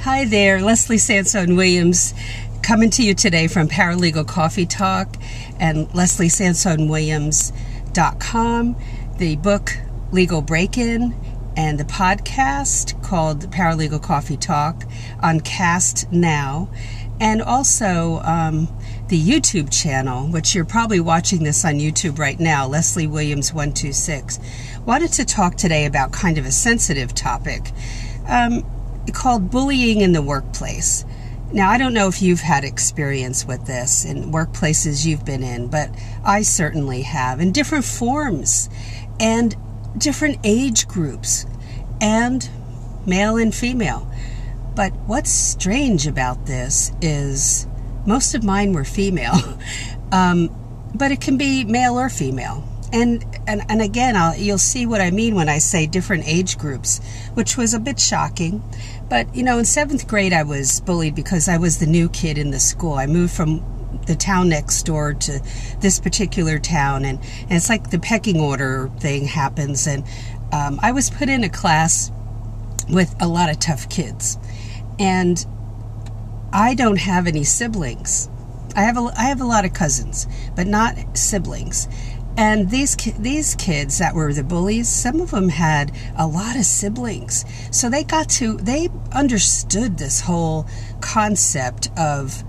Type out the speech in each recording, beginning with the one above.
Hi there, Leslie Sansone Williams coming to you today from Paralegal Coffee Talk and LeslieSansoneWilliams.com, the book Legal Break-In, and the podcast called Paralegal Coffee Talk on Cast Now, and also the YouTube channel, which you're probably watching this on YouTube right now, Leslie Williams 126. Wanted to talk today about kind of a sensitive topic called bullying in the workplace. Now, I don't know if you've had experience with this in workplaces you've been in, but I certainly have, in different forms and different age groups, and male and female. But what's strange about this is most of mine were female, but it can be male or female. And again, you'll see what I mean when I say different age groups, which was a bit shocking. But, you know, in 7th grade, I was bullied because I was the new kid in the school. I moved from the town next door to this particular town, and it's like the pecking order thing happens. And I was put in a class with a lot of tough kids. And I don't have any siblings. I have a lot of cousins, but not siblings. And these kids that were the bullies, some of them had a lot of siblings. So they understood this whole concept of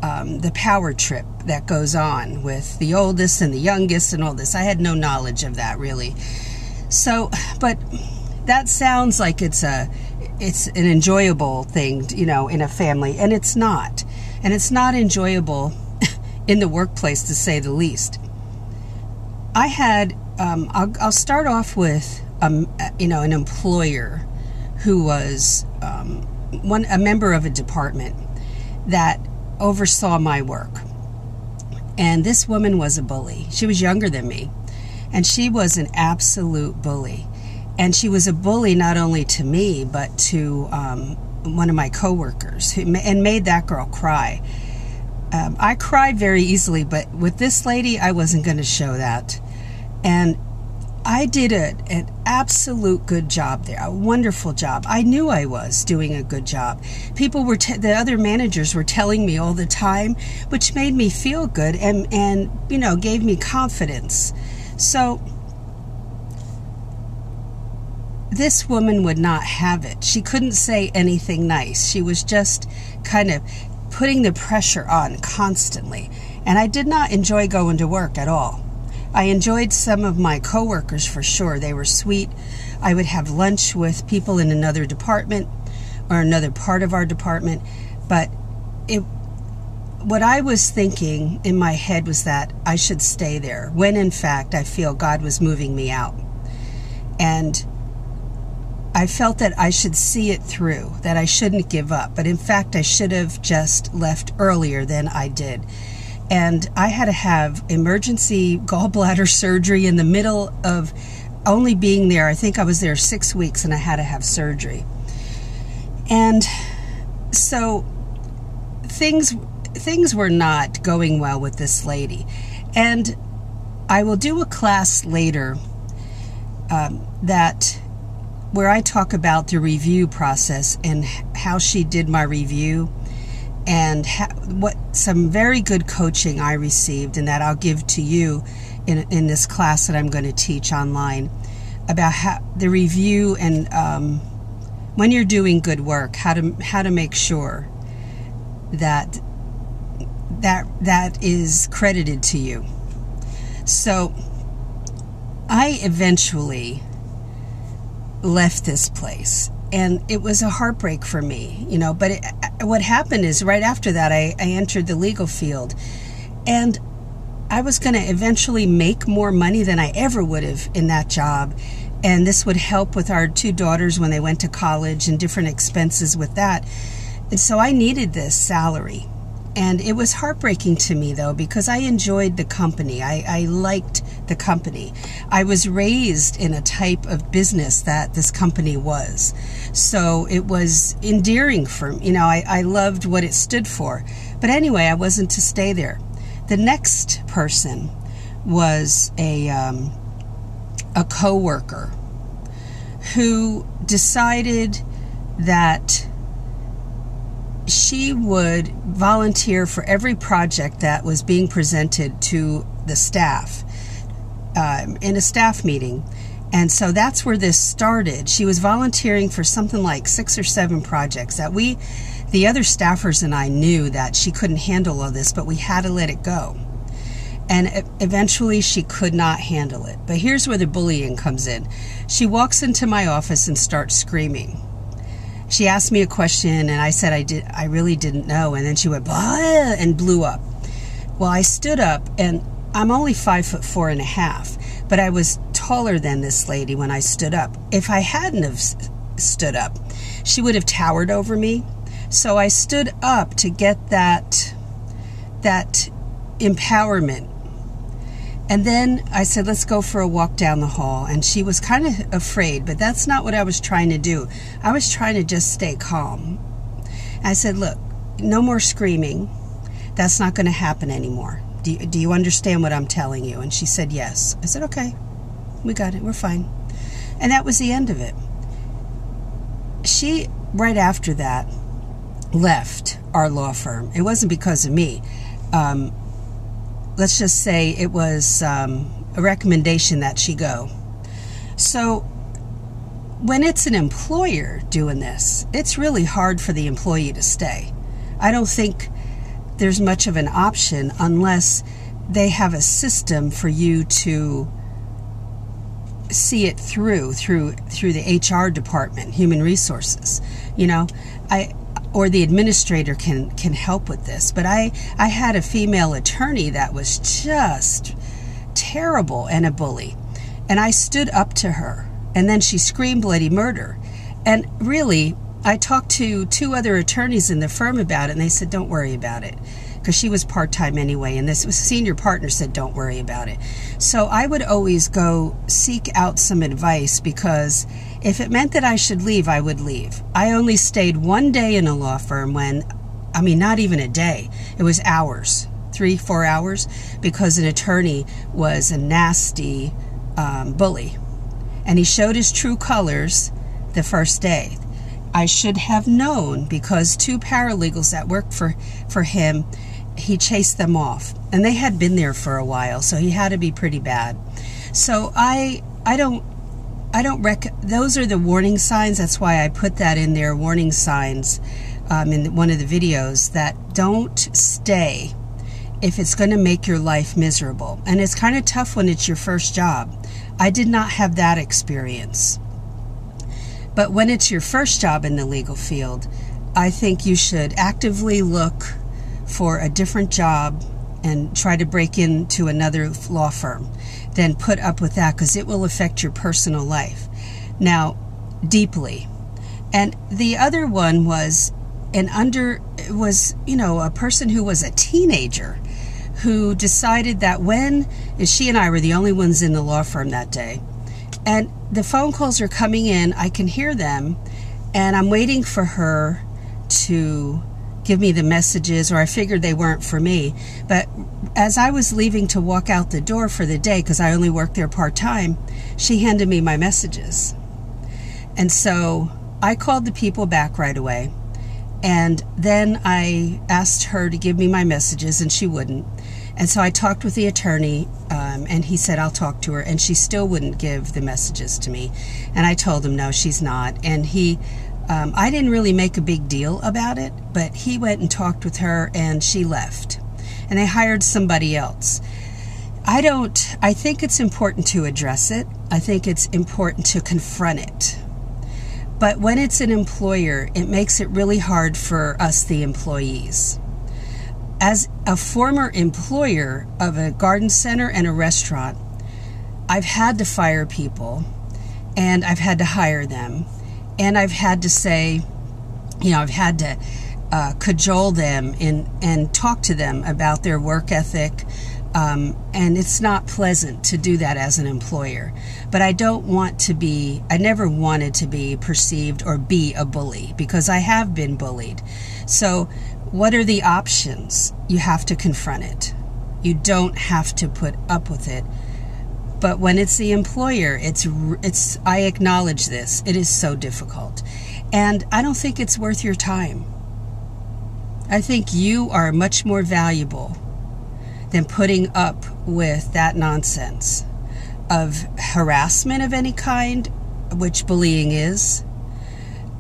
the power trip that goes on with the oldest and the youngest and all this. I had no knowledge of that, really. So, but that sounds like it's an enjoyable thing, you know, in a family, and it's not. And it's not enjoyable in the workplace, to say the least. I had, I'll start off with, an employer who was a member of a department that oversaw my work. And this woman was a bully. She was younger than me, and she was an absolute bully. And she was a bully not only to me, but to one of my coworkers, and made that girl cry. I cried very easily, but with this lady, I wasn't going to show that. And I did an absolute good job there, a wonderful job. I knew I was doing a good job. People were, the other managers were telling me all the time, which made me feel good and you know, gave me confidence. So this woman would not have it. She couldn't say anything nice. She was just kind of putting the pressure on constantly. And I did not enjoy going to work at all. I enjoyed some of my coworkers for sure. They were sweet. I would have lunch with people in another department or another part of our department. But what I was thinking in my head was that I should stay there, when in fact I feel God was moving me out. And I felt that I should see it through, that I shouldn't give up. But in fact, I should have just left earlier than I did. And I had to have emergency gallbladder surgery in the middle of only being there. I think I was there 6 weeks, and I had to have surgery. And so things were not going well with this lady. And I will do a class later where I talk about the review process and how she did my review, and what some very good coaching I received, and that I'll give to you in this class that I'm going to teach online, about how the review and when you're doing good work, how to make sure that is credited to you. So I eventually left this place, and it was a heartbreak for me, you know. But what happened is, right after that, I entered the legal field, and I was going to eventually make more money than I ever would have in that job, and this would help with our 2 daughters when they went to college and different expenses with that. And so I needed this salary. And it was heartbreaking to me, though, because I enjoyed the company. I liked the company. I was raised in a type of business that this company was. So it was endearing for me. You know, I loved what it stood for. But anyway, I wasn't to stay there. The next person was a co-worker who decided that she would volunteer for every project that was being presented to the staff in a staff meeting. And so that's where this started. She was volunteering for something like 6 or 7 projects that the other staffers and I knew that she couldn't handle all this, but we had to let it go. And eventually she could not handle it. But here's where the bullying comes in. She walks into my office and starts screaming. She asked me a question and I said I really didn't know. And then she went blah and blew up. Well, I stood up, and I'm only 5'4.5", but I was taller than this lady when I stood up. If I hadn't have stood up, she would have towered over me. So I stood up to get that empowerment. And then I said, let's go for a walk down the hall. And she was kind of afraid, but that's not what I was trying to do. I was trying to just stay calm. I said, look, no more screaming. That's not going to happen anymore. Do you understand what I'm telling you? And she said, yes. I said, okay, we got it. We're fine. And that was the end of it. She, right after that, left our law firm. It wasn't because of me. Let's just say it was a recommendation that she go. So when it's an employer doing this, it's really hard for the employee to stay. I don't think there's much of an option unless they have a system for you to see it through the HR department, human resources. You know, or the administrator can help with this. But I had a female attorney that was just terrible and a bully. And I stood up to her. And then she screamed bloody murder. And really, I talked to 2 other attorneys in the firm about it, and they said, don't worry about it. Because she was part-time anyway, and this senior partner said, don't worry about it. So I would always go seek out some advice, because if it meant that I should leave, I would leave. I only stayed 1 day in a law firm not even a day. It was hours, 3-4 hours, because an attorney was a nasty bully. And he showed his true colors the first day. I should have known, because 2 paralegals that worked for him, he chased them off. And they had been there for a while, so he had to be pretty bad. So I don't those are the warning signs. That's why I put that in there, warning signs, in one of the videos, that don't stay if it's going to make your life miserable. And it's kind of tough when it's your first job. I did not have that experience. But when it's your first job in the legal field, I think you should actively look for a different job and try to break into another law firm than put up with that, because it will affect your personal life now deeply. And the other one was a person who was a teenager who decided that she and I were the only ones in the law firm that day, and the phone calls are coming in, I can hear them, and I'm waiting for her to give me the messages, or I figured they weren't for me. But as I was leaving to walk out the door for the day, because I only worked there part-time, she handed me my messages. And so I called the people back right away, and then I asked her to give me my messages, and she wouldn't. And so I talked with the attorney, and he said, I'll talk to her, and she still wouldn't give the messages to me. And I told him, no, she's not. And I didn't really make a big deal about it, but he went and talked with her, and she left. And they hired somebody else. I think it's important to address it. I think it's important to confront it. But when it's an employer, it makes it really hard for us, the employees. As a former employer of a garden center and a restaurant, I've had to fire people, and I've had to hire them. And I've had to say, I've had to cajole them and talk to them about their work ethic. And it's not pleasant to do that as an employer. But I never wanted to be perceived or be a bully, because I have been bullied. So what are the options? You have to confront it. You don't have to put up with it. But when it's the employer, I acknowledge this. It is so difficult. And I don't think it's worth your time. I think you are much more valuable than putting up with that nonsense of harassment of any kind, which bullying is,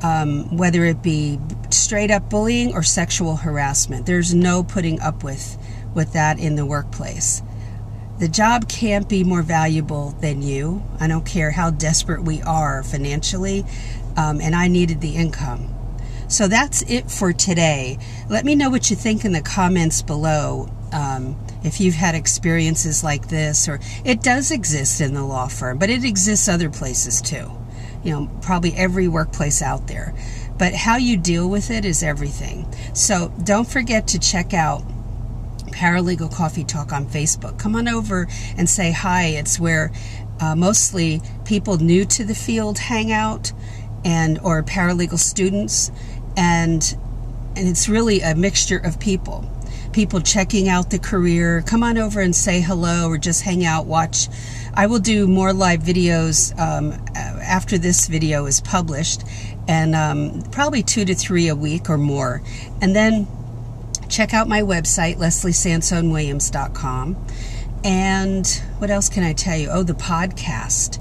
whether it be straight up bullying or sexual harassment. There's no putting up with that in the workplace. The job can't be more valuable than you. I don't care how desperate we are financially, and I needed the income. So that's it for today. Let me know what you think in the comments below. If you've had experiences like this, or it does exist in the law firm, but it exists other places too. You know, probably every workplace out there. But how you deal with it is everything. So don't forget to check out Paralegal Coffee Talk on Facebook. Come on over and say hi. It's where mostly people new to the field hang out, or paralegal students, and it's really a mixture of people checking out the career. Come on over and say hello, or just hang out, watch. I will do more live videos after this video is published, and probably 2 to 3 a week or more. And then check out my website, LeslieSansone-Williams.com. And what else can I tell you? Oh, the podcast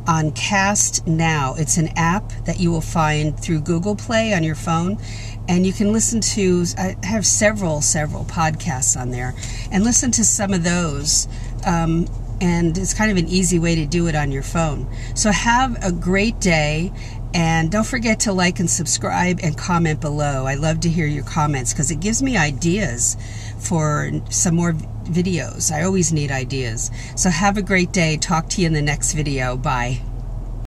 on Cast Now. It's an app that you will find through Google Play on your phone, and you can listen to, I have several podcasts on there, and listen to some of those, and it's kind of an easy way to do it on your phone. So have a great day, and don't forget to like and subscribe and comment below. I love to hear your comments because it gives me ideas for some more videos. I always need ideas. So have a great day. Talk to you in the next video. Bye.